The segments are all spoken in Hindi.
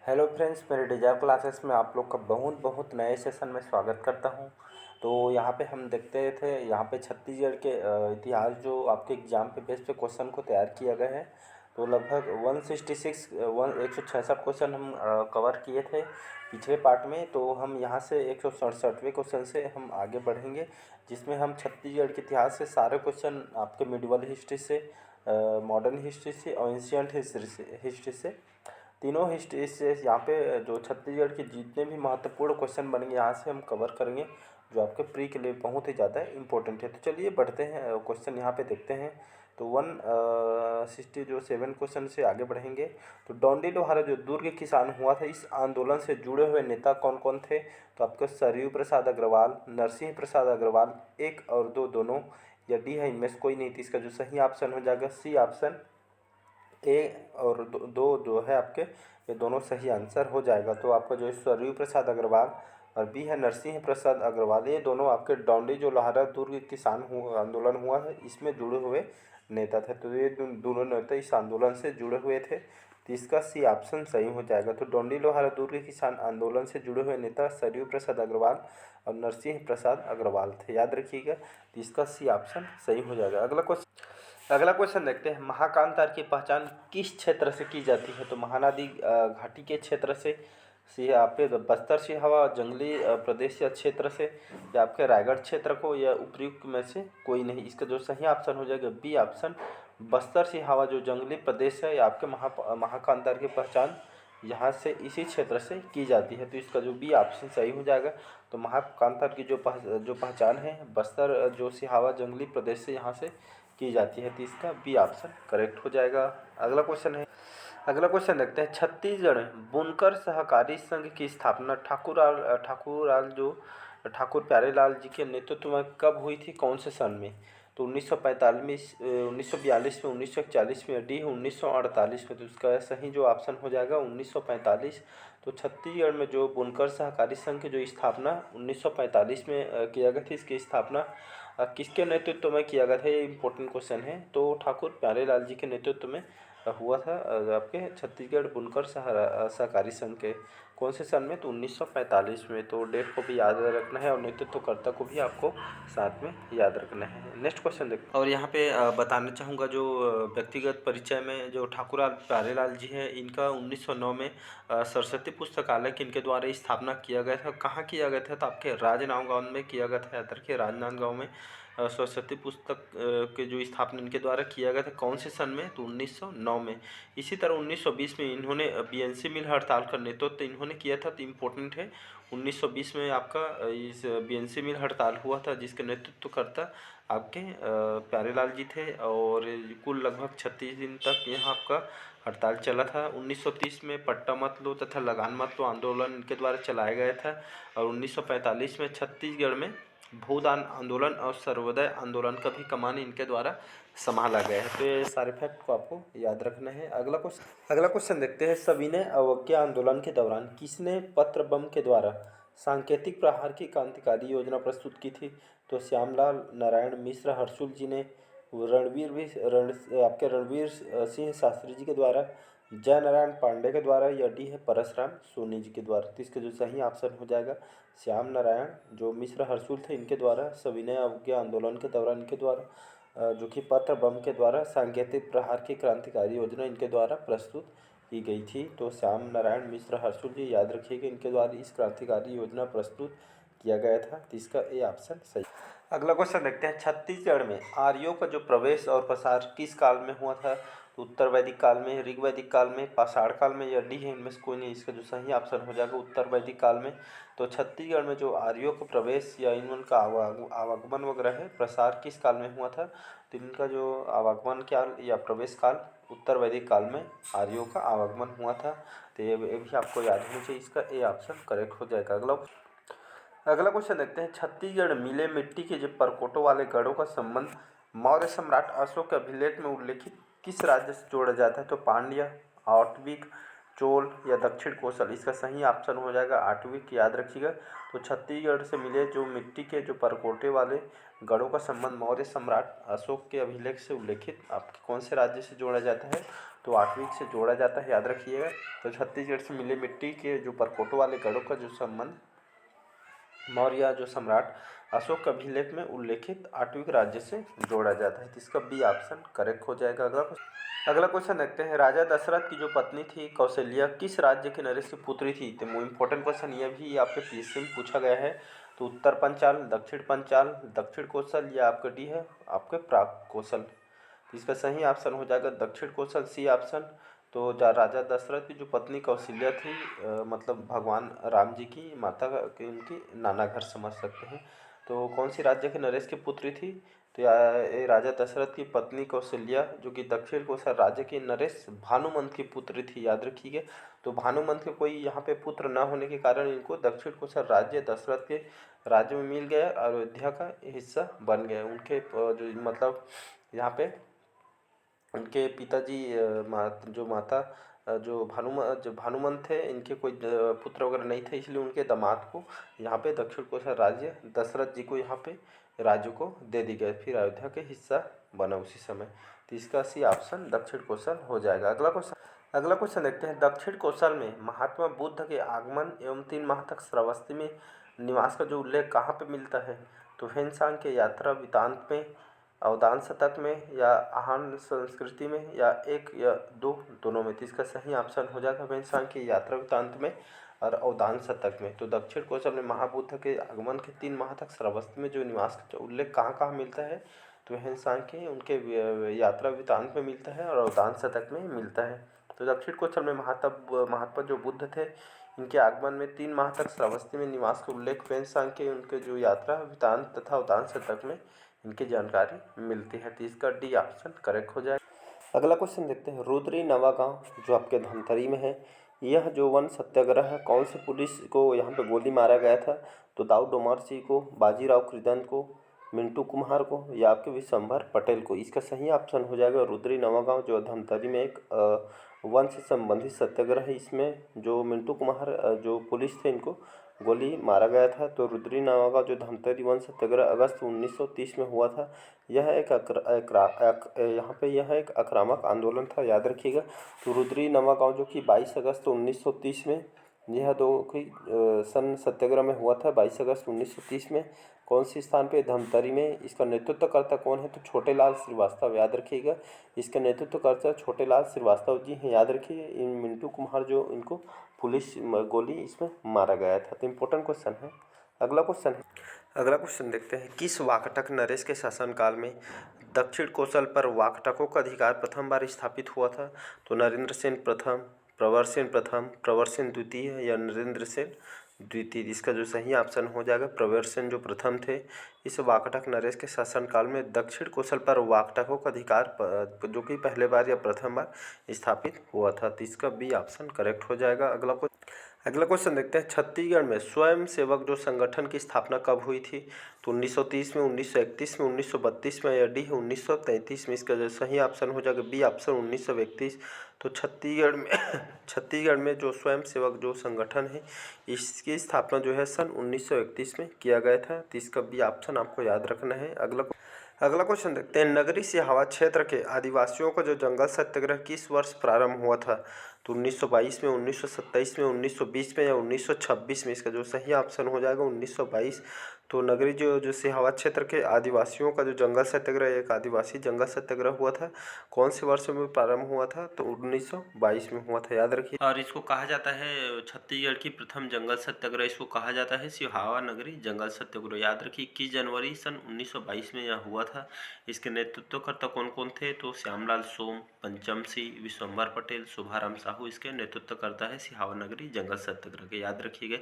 हेलो फ्रेंड्स, मेरे डिज़ायर क्लासेस में आप लोग का बहुत बहुत नए सेशन में स्वागत करता हूं। तो यहाँ पे हम देखते थे, यहाँ पे छत्तीसगढ़ के इतिहास जो आपके एग्ज़ाम पे बेस पे क्वेश्चन को तैयार किया गया है। तो लगभग 166 क्वेश्चन हम कवर किए थे पिछले पार्ट में। तो हम यहाँ से 167वें क्वेश्चन से हम आगे बढ़ेंगे, जिसमें हम छत्तीसगढ़ के इतिहास से सारे क्वेश्चन आपके मिडिवल हिस्ट्री से, मॉडर्न हिस्ट्री से और एंशियंट हिस्ट्री से तीनों हिस्ट्री से यहाँ पे जो छत्तीसगढ़ के जितने भी महत्वपूर्ण क्वेश्चन बनेंगे यहाँ से हम कवर करेंगे, जो आपके प्री के लिए बहुत ही ज़्यादा इम्पोर्टेंट है। तो चलिए बढ़ते हैं, क्वेश्चन यहाँ पे देखते हैं। तो 167 क्वेश्चन से आगे बढ़ेंगे। तो डोंडी लोहारा जो दुर्ग किसान हुआ था, इस आंदोलन से जुड़े हुए नेता कौन कौन थे? तो आपके सरयू प्रसाद अग्रवाल, नरसिंह प्रसाद अग्रवाल, एक और दो दोनों, या डी है इनमें से कोई नहीं। तो इसका जो सही ऑप्शन हो जाएगा सी ऑप्शन, ए और दो जो है आपके, ये दोनों सही आंसर हो जाएगा। तो आपका जो है सरयू प्रसाद अग्रवाल और बी है नरसिंह प्रसाद अग्रवाल, ये दोनों आपके डोंडी जो लोहारा दुर्ग किसान आंदोलन हुआ है इसमें जुड़े हुए नेता थे। तो ये दोनों नेता इस आंदोलन से जुड़े हुए थे। तो इसका सी ऑप्शन सही हो जाएगा। तो डोंडी लोहारा दुर्ग किसान आंदोलन से जुड़े हुए नेता सरयू प्रसाद अग्रवाल और नरसिंह प्रसाद अग्रवाल थे, याद रखिएगा। तो इसका सी ऑप्शन सही हो जाएगा। अगला क्वेश्चन देखते हैं, महाकांतार की पहचान किस क्षेत्र से की जाती है? तो महानदी घाटी के क्षेत्र से आपके बस्तर से हवा जंगली प्रदेश या क्षेत्र से, या आपके रायगढ़ क्षेत्र को, या उपयुक्त में से कोई नहीं। इसका जो सही ऑप्शन हो जाएगा बी ऑप्शन, बस्तर से हवा जो जंगली प्रदेश है, या आपके महाकांतार की पहचान यहाँ से इसी क्षेत्र से की जाती है। तो इसका जो बी ऑप्शन सही हो जाएगा। तो महाकांतार की जो पहचान है बस्तर जो सिहावा जंगली प्रदेश से यहाँ से की जाती है। तो इसका बी ऑप्शन करेक्ट हो जाएगा। अगला क्वेश्चन देखते हैं, छत्तीसगढ़ बुनकर सहकारी संघ की स्थापना ठाकुर प्यारेलाल जी के नेतृत्व में कब हुई थी, कौन से सन में? तो 1945 में, 1942 में, 1941 में, डी 1948 में। तो इसका सही जो ऑप्शन हो जाएगा 1945। तो छत्तीसगढ़ में जो बुनकर सहकारी संघ की जो स्थापना 1945 में किया गया था, इसकी स्थापना किसके नेतृत्व में किया गया था, ये इम्पोर्टेंट क्वेश्चन है। तो ठाकुर प्यारेलाल जी के नेतृत्व में हुआ था आपके छत्तीसगढ़ बुनकर सहकारी संघ के कौन से सन में? तो 1945 में। तो डेट को भी याद रखना है और नेतृत्वकर्ता को भी आपको साथ में याद रखना है। नेक्स्ट क्वेश्चन देखते हैं, और यहाँ पे बताना चाहूँगा जो व्यक्तिगत परिचय में जो ठाकुर प्यारेलाल जी हैं, इनका 1909 में सरस्वती पुस्तकालय के इनके द्वारा स्थापना किया गया था। कहाँ किया गया था? तो आपके राजनांदगांव में किया गया था। याद रखिए, राजनांदगांव में सरस्वती पुस्तक के जो स्थापना इनके द्वारा किया गया था कौन से सन में? तो 1909 में। इसी तरह 1920 में इन्होंने बीएनसी मिल हड़ताल का नेतृत्व इन्होंने किया था। तो इम्पोर्टेंट है, 1920 में आपका इस बीएनसी मिल हड़ताल हुआ था, जिसके नेतृत्वकर्ता आपके प्यारेलाल जी थे। और कुल लगभग 36 दिन तक यहाँ आपका हड़ताल चला था। 1930 में पट्टा मत लो तथा लगान मत लो आंदोलन इनके द्वारा चलाया गया था। और 1945 में छत्तीसगढ़ में भूदान आंदोलन और सर्वोदय आंदोलन का भी कमान इनके द्वारा संभाला गया है। तो ये सारे फैक्ट को आपको याद रखना है। अगला क्वेश्चन देखते हैं, सविनय अवज्ञा आंदोलन के दौरान किसने पत्र बम के द्वारा सांकेतिक प्रहार की क्रांतिकारी योजना प्रस्तुत की थी? तो श्यामलाल नारायण मिश्र हर्षुल जी ने, रणवीर सिंह शास्त्री जी के द्वारा, जयनारायण पांडे के द्वारा, या डी है परसराम सोनी जी के द्वारा। तो इसका जो सही ऑप्शन हो जाएगा श्याम नारायण जो मिश्र हर्षुल थे इनके द्वारा सविनय अवज्ञा आंदोलन के दौरान इनके द्वारा जो कि पत्र बम के द्वारा सांकेतिक प्रहार की क्रांतिकारी योजना इनके द्वारा प्रस्तुत की गई थी। तो श्याम नारायण मिश्र हर्षुल जी, याद रखिएगा, इनके द्वारा इस क्रांतिकारी योजना प्रस्तुत किया गया था। तो इसका ए ऑप्शन सही। अगला क्वेश्चन देखते हैं, छत्तीसगढ़ में आर्यों का जो प्रवेश और प्रसार किस काल में हुआ था? तो उत्तर वैदिक काल में, ऋग वैदिक काल में, पाषाण काल में, या डी है इनमें से कोई नहीं। इसका जो सही ऑप्शन हो जाएगा उत्तर वैदिक काल में। तो छत्तीसगढ़ में जो आर्यों का प्रवेश या इनका आवागमन वगैरह है, प्रसार किस काल में हुआ था? तो इनका जो आवागमन काल या प्रवेश काल उत्तर वैदिक काल में आर्यों का आवागमन हुआ था। तो ये भी आपको याद होना चाहिए। इसका ए ऑप्शन करेक्ट हो जाएगा। अगला क्वेश्चन देखते हैं, छत्तीसगढ़ मिले मिट्टी के जो परकोटों वाले गढ़ों का संबंध मौर्य सम्राट अशोक के अभिलेख में उल्लेखित किस राज्य से जोड़ा जाता है? तो पांड्य, आट्विक, चोल, या दक्षिण कोसल। इसका सही ऑप्शन हो जाएगा आट्विक, याद रखिएगा। तो छत्तीसगढ़ से मिले जो मिट्टी के जो परकोटे वाले गढ़ों का संबंध मौर्य सम्राट अशोक के अभिलेख से उल्लेखित आपके कौन से राज्य से जोड़ा जाता है? तो आठवीं से जोड़ा जाता है, याद रखिएगा। तो छत्तीसगढ़ से मिले मिट्टी के जो परकोटों वाले गढ़ों का जो संबंध मौर्य जो सम्राट अशोक के अभिलेख में उल्लेखित आठवीं राज्य से जोड़ा जाता है। तो इसका बी ऑप्शन करेक्ट हो जाएगा। अगला क्वेश्चन देखते हैं, राजा दशरथ की जो पत्नी थी कौशल्या किस राज्य के नरेश की पुत्री थी। तो इम्पोर्टेंट क्वेश्चन ये भी आपके पीएससी में पूछा गया है। तो उत्तर पंचाल, दक्षिण पंचाल, दक्षिण कौशल या आपका डी है आपके प्राग कौशल। तो इसका सही ऑप्शन हो जाएगा दक्षिण कौशल, सी ऑप्शन। तो राजा दशरथ की जो पत्नी कौशल्या थी मतलब भगवान राम जी की माता की उनकी नाना घर समझ सकते हैं। तो कौन सी राज्य के नरेश की पुत्री थी। तो ये राजा दशरथ की पत्नी कौशल्या जो कि दक्षिण कौशल राज्य की नरेश भानुमंत की पुत्री थी, याद रखिए। तो भानुमंत के कोई यहाँ पे पुत्र न होने के कारण इनको दक्षिण कौशल राज्य दशरथ के राज्य में मिल गया, अयोध्या का हिस्सा बन गया। उनके जो मतलब यहाँ पे उनके पिताजी जो माता जो भानुमंत थे, इनके कोई पुत्र वगैरह नहीं थे, इसलिए उनके दामाद को यहाँ पे दक्षिण कोशल राज्य दशरथ जी को यहाँ पे राज्य को दे दी गई, फिर अयोध्या के हिस्सा बना उसी समय। तो इसका सी ऑप्शन दक्षिण कौशल हो जाएगा। अगला क्वेश्चन देखते हैं, दक्षिण कौशल में महात्मा बुद्ध के आगमन एवं 3 माह तक श्रावस्ती में निवास का जो उल्लेख कहाँ पे मिलता है। तो हेनसांग के यात्रा वृतांत में, अवदान शतक में या आहान संस्कृति में या एक या दो दोनों में। तो इसका सही ऑप्शन हो जाएगा हेनसांग की यात्रा वृतांत में और अवदान शतक में। तो दक्षिण कौशल में महाबुद्ध के आगमन के 3 माह तक श्रावस्ती में जो निवास का उल्लेख कहाँ कहाँ मिलता है। तो हेनसांग के उनके यात्रा वृतांत में मिलता है और अवदान शतक में मिलता है। तो दक्षिण कौशल में महात्मा जो बुद्ध थे, इनके आगमन में 3 माह तक श्रावस्ती में निवास का उल्लेख हेनसांग के उनके जो यात्रा वृतांत तथा अवदान शतक में इनकी जानकारी मिलती है। तो इसका डी ऑप्शन करेक्ट हो जाए। अगला क्वेश्चन देखते हैं, रुद्री नवागांव जो आपके धमतरी में है, यह जो वन सत्याग्रह है कौन से पुलिस को यहाँ पे गोली मारा गया था। तो दाऊ डोमार सिंह को, बाजीराव कृदंत को, मिंटू कुम्हार को या आपके विशंभर पटेल को। इसका सही ऑप्शन हो जाएगा रुद्री नवागांव जो धमतरी में एक वन से संबंधित सत्याग्रह है। इसमें जो मिंटू कुम्हार जो पुलिस थे इनको गोली मारा गया था। तो रुद्री नवागांव जो धमतरी वन सत्याग्रह अगस्त 1930 में हुआ था, यह यह एक आक्रामक आंदोलन था, याद रखिएगा। तो रुद्री नवागांव जो कि 22 अगस्त 1930 में यह सन सत्याग्रह में हुआ था। 22 अगस्त 1930 में कौन से स्थान पे, धमतरी में। इसका नेतृत्वकर्ता कौन है। तो छोटेलाल श्रीवास्तव, याद रखिएगा। इसके नेतृत्वकर्ता छोटेलाल श्रीवास्तव जी हैं, याद रखिए। इन मिंटू कुम्हार जो इनको पुलिस गोली इसमें मारा गया था। तो इम्पोर्टेंट क्वेश्चन है। अगला क्वेश्चन देखते हैं, किस वाकटक नरेश के शासनकाल में दक्षिण कौशल पर वाकटकों का अधिकार प्रथम बार स्थापित हुआ था। तो नरेंद्र सेन प्रथम, प्रवर सेन द्वितीय या नरेंद्र सेन द्वितीय। इसका जो सही ऑप्शन हो जाएगा प्रवर सेन जो प्रथम थे। इस वाकटक नरेश के शासनकाल में दक्षिण कौशल पर वाकटकों का अधिकार जो कि पहले बार या प्रथम बार स्थापित हुआ था। तो इसका बी ऑप्शन करेक्ट हो जाएगा। अगला क्वेश्चन देखते हैं, छत्तीसगढ़ में स्वयं सेवक जो संगठन की स्थापना कब हुई थी। तो 1930 में, 1931 में, 1932 में या डी है 1933 में। इसका जो सही ऑप्शन हो जाएगा बी ऑप्शन 1931। तो छत्तीसगढ़ में जो स्वयं सेवक जो संगठन है इसकी स्थापना जो है सन 1931 में किया गया था। तो इसका बी ऑप्शन आपको याद रखना है। अगला क्वेश्चन देखते हैं, नगरी सिहावा क्षेत्र के आदिवासियों का जो जंगल सत्याग्रह किस वर्ष प्रारंभ हुआ था। तो 1922 में, 1927 में, 1920 में या 1926 में। इसका जो सही ऑप्शन हो जाएगा 1922। तो नगरी जो सिहावा क्षेत्र के आदिवासियों का जो जंगल सत्याग्रह, एक आदिवासी जंगल सत्याग्रह हुआ था, कौन से वर्ष में प्रारंभ हुआ था। तो 1922 में हुआ था, याद रखिए। और इसको कहा जाता है छत्तीसगढ़ की प्रथम जंगल सत्याग्रह, इसको कहा जाता है सिहावा नगरी जंगल सत्याग्रह। याद रखिए 21 जनवरी सन 1922 में यह हुआ था। इसके नेतृत्वकर्ता कौन कौन थे। तो श्यामलाल सोम, पंचम सिंह, विश्वंभर पटेल, शुभाराम साहू इसके नेतृत्वकर्ता है सिहावा नगरी जंगल सत्याग्रह के, याद रखिएगा।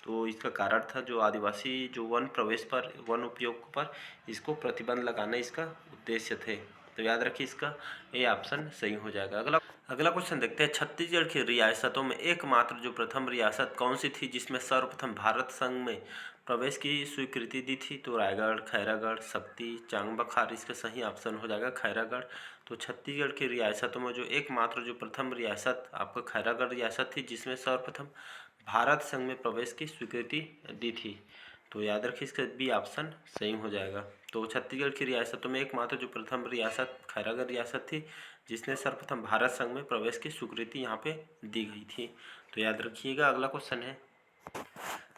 तो इसका कारण था जो आदिवासी जो वन प्रवेश पर, वन उपयोग पर इसको प्रतिबंध लगाना इसका उद्देश्य थे। तो याद रखिए इसका ये ऑप्शन सही हो जाएगा। अगला क्वेश्चन देखते हैं, छत्तीसगढ़ की रियासतों में एकमात्र जो प्रथम रियासत कौन सी थी जिसमें सर्वप्रथम भारत संघ में प्रवेश की स्वीकृति दी थी। तो रायगढ़, खैरागढ़, शक्ति, चांगबखार। इसका सही ऑप्शन हो जाएगा खैरागढ़। तो छत्तीसगढ़ की रियासतों में जो एकमात्र जो प्रथम रियासत आपका खैरागढ़ रियासत थी जिसमें सर्वप्रथम भारत संघ में प्रवेश की स्वीकृति दी थी। तो याद रखिए इसका बी ऑप्शन सही हो जाएगा। तो छत्तीसगढ़ की रियासतों में एकमात्र जो प्रथम रियासत खैरागढ़ रियासत थी जिसने सर्वप्रथम भारत संघ में प्रवेश की स्वीकृति यहाँ पे दी गई थी। तो याद रखिएगा। अगला क्वेश्चन है,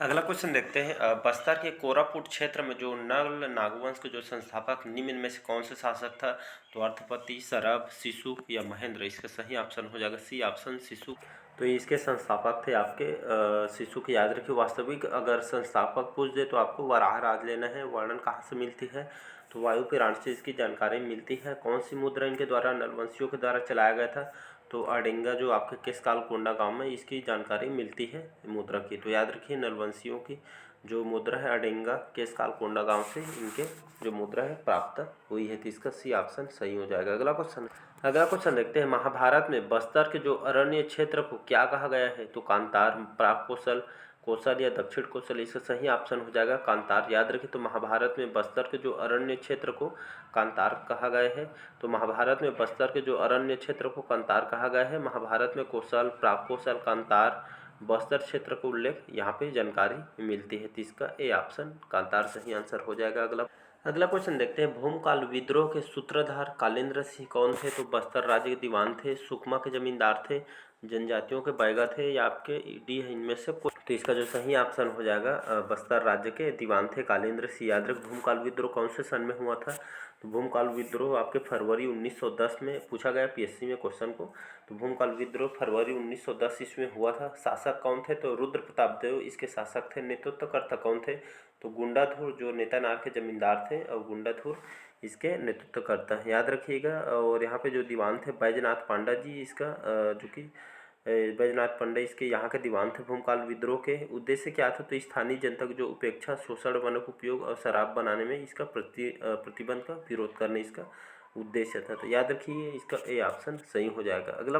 अगला क्वेश्चन देखते हैं। बस्तर के कोरापुट क्षेत्र में जो नल नागवंश के जो संस्थापक निम्न में से कौन से शासक था? तो अर्थपति, सरभ, शिशुक या महेंद्र? इसका सही ऑप्शन हो जाएगा सी ऑप्शन, शिशुक। तो इसके संस्थापक थे आपके शिशुक। याद रखिए। वास्तविक अगर संस्थापक पूछ दे तो आपको वराह राज लेना है। वर्णन कहाँ से मिलती है? तो वायुपुराण से इसकी जानकारी मिलती है। कौन सी मुद्रा इनके द्वारा नलवंशियों के द्वारा चलाया गया था? तो अडेंगा जो आपके केशकाल कोंडा गांव में इसकी जानकारी मिलती है मुद्रा की। तो याद रखिए नलवंशियों की जो मुद्रा है अडेंगा केशकाल कोंडा गांव से इनके जो मुद्रा है प्राप्त हुई है। तो इसका सी ऑप्शन सही हो जाएगा। अगला क्वेश्चन देखते हैं। महाभारत में बस्तर के जो अरण्य क्षेत्र को क्या कहा गया है? तो कांतार, प्राक कौशल, कौशल या दक्षिण कौशल? इसका सही ऑप्शन हो जाएगा कांतार। याद रखिए। तो महाभारत में बस्तर के जो अरण्य क्षेत्र को कांतार कहा गया है। तो महाभारत में बस्तर के जो अरण्य क्षेत्र को कांतार कहा गया है। महाभारत में कौशल, प्राक कौशल, कांतार, बस्तर क्षेत्र का उल्लेख यहाँ पे जानकारी मिलती है। तो इसका ए ऑप्शन कांतार सही आंसर हो जाएगा। अगला क्वेश्चन देखते हैं। भूमकाल विद्रोह के सूत्रधार कालेंद्र सिंह कौन थे? तो बस्तर राज्य के दीवान थे, सुकमा के जमींदार थे, जनजातियों के बैगा थे या आपके डी है इनमें से कोई? तो इसका जो सही ऑप्शन हो जाएगा बस्तर राज्य के दीवान थे कालेंद्र सिंह। याद रख। भूमकाल विद्रोह कौन से सन में हुआ था? तो भूमकाल विद्रोह आपके फरवरी 1910 में पूछा गया पीएससी में क्वेश्चन को। तो भूमकाल विद्रोह फरवरी 1910 ईस्वी में हुआ था। शासक कौन थे? तो रुद्र प्रताप देव इसके शासक थे। नेतृत्वकर्ता कौन थे? तो गुंडाधुर जो नेतानार के जमींदार थे और गुंडाधुर इसके नेतृत्वकर्ता हैं। याद रखिएगा। और यहाँ पे जो दीवान थे बैजनाथ पांडा जी इसका जो कि बैजनाथ पंडे इसके यहाँ के दीवान थे। भूमकाल विद्रोह के उद्देश्य क्या था? तो स्थानीय जनता की जो उपेक्षा, शोषण, वनों का उपयोग और शराब बनाने में इसका प्रतिबंध का विरोध करने इसका उद्देश्य था। तो याद रखिए इसका ए ऑप्शन सही हो जाएगा। अगला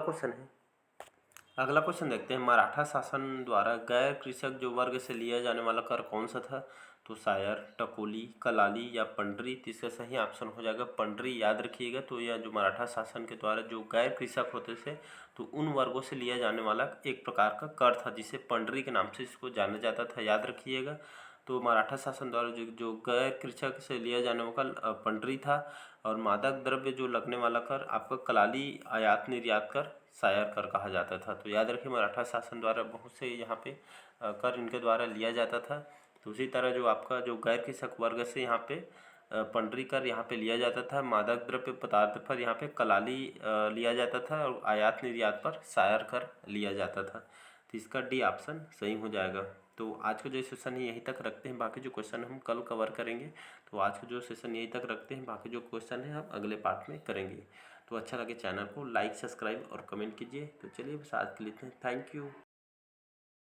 क्वेश्चन देखते हैं। मराठा शासन द्वारा गैर कृषक जो वर्ग से लिया जाने वाला कर कौन सा था? तो शायर, टकोली, कलाली या पंडरी? तो इसका सही ऑप्शन हो जाएगा पंडरी। याद रखिएगा। तो यह जो मराठा शासन के द्वारा जो गैर कृषक होते थे तो उन वर्गों से लिया जाने वाला एक प्रकार का कर था जिसे पंडरी के नाम से इसको जाना जाता था। याद रखिएगा। तो मराठा शासन द्वारा जो गैर कृषक से लिया जाने वाला पंडरी था। और मादक द्रव्य जो लगने वाला कर आपका कलाली, आयात निर्यात कर, शायर कर कहा जाता था। तो याद रखिए मराठा शासन द्वारा बहुत से यहाँ पे कर इनके द्वारा लिया जाता था। तो उसी तरह जो आपका जो गैर कृषक वर्ग से यहाँ पे पंडरी कर यहाँ पे लिया जाता था। मादक द्रव्य पदार्थ पर यहाँ पे कलाली लिया जाता था और आयात निर्यात पर शायर कर लिया जाता था। तो इसका डी ऑप्शन सही हो जाएगा। तो आज का जो सेशन है यहीं तक रखते हैं। बाकी जो क्वेश्चन हम कल कवर करेंगे। तो आज का जो सेशन यहीं तक रखते हैं। बाकी जो क्वेश्चन है हम अगले पार्ट में करेंगे। तो अच्छा लगे चैनल को लाइक, सब्सक्राइब और कमेंट कीजिए। तो चलिए बस आज के लिए थैंक यू।